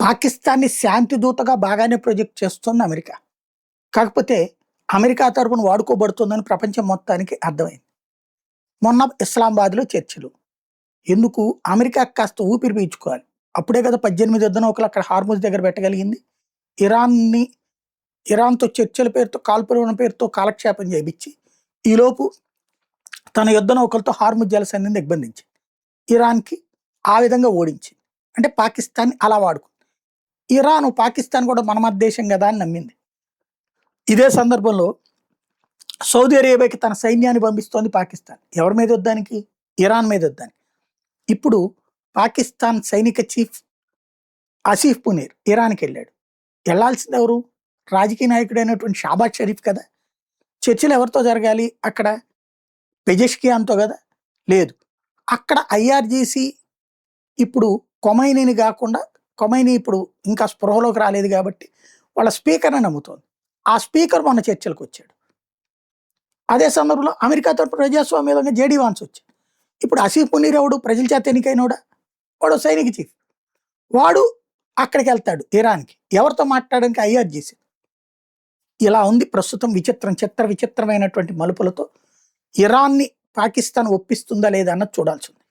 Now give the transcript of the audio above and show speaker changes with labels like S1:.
S1: పాకిస్తాన్‌ని శాంతి దూతగా బాగానే ప్రొజెక్ట్ చేస్తుంది అమెరికా. కాకపోతే అమెరికా తరపున వాడుకోబడుతుందని ప్రపంచం మొత్తానికి అర్థమైంది. మొన్న ఇస్లామాబాద్‌లో చర్చలు. ఎందుకు? అమెరికాకి కాస్త ఊపిరి పీల్చుకోవాలి. అప్పుడే కదా 18 యుద్ధ నౌకలు అక్కడ హార్ముజ్ దగ్గర పెట్టగలిగింది. ఇరాన్‌ని ఇరాన్‌తో చర్చల పేరుతో, కాల్పుల విరమణ పేరుతో కాలక్షేపం చేపిచ్చి, ఈలోపు తన యుద్ధ నౌకలతో హార్ముజ్ జలసంధిని దిగ్బంధించింది. ఇరాన్‌కి ఆ విధంగా ఓడించింది. అంటే పాకిస్తాన్‌ని అలా వాడుకుంది. ఇరాను పాకిస్తాన్ కూడా మన దేశం కదా అని నమ్మింది. ఇదే సందర్భంలో సౌదీ అరేబియాకి తన సైన్యాన్ని పంపిస్తోంది పాకిస్తాన్. ఎవరి మీద యుద్ధానికి? ఇరాన్ మీద యుద్ధానికి. ఇప్పుడు పాకిస్తాన్ సైనిక చీఫ్ ఆసిఫ్ మునీర్ ఇరాన్‌కి వెళ్ళాడు. వెళ్ళాల్సింది ఎవరు? రాజకీయ నాయకుడైనటువంటి షాబాజ్ షరీఫ్ కదా! చర్చలు ఎవరితో జరగాలి అక్కడ? పెజెష్కియాన్‌తో కదా! లేదు. అక్కడ ఐఆర్‌జీసీ ఇప్పుడు ఖొమైనీని గాకుండా, ఖొమైనీ ఇప్పుడు ఇంకా స్పృహలోకి రాలేదు కాబట్టి వాళ్ళ స్పీకర్‌ని నమ్ముతోంది. ఆ స్పీకర్ మొన్న చర్చలకొచ్చాడు. అదే సందర్భంలో అమెరికా తరపున ప్రజాస్వామ్యంగా జేడీ వాన్స్ వచ్చాడు. ఇప్పుడు ఆసిఫ్ మునీర్ ఎవడు? ప్రజల చేత ఎన్నికైనోడా? వాడు సైనిక చీఫ్. వాడు అక్కడికెళ్తాడు ఇరాన్‌కి. ఎవరితో మాట్లాడడానికి? ఐఆర్‌జీసీ. ఇలా ఉంది ప్రస్తుతం విచిత్రమైనటువంటి మలుపులతో. ఇరాన్‌ని పాకిస్తాన్ ఒప్పిస్తుందా లేదా అన్నది చూడాల్సింది.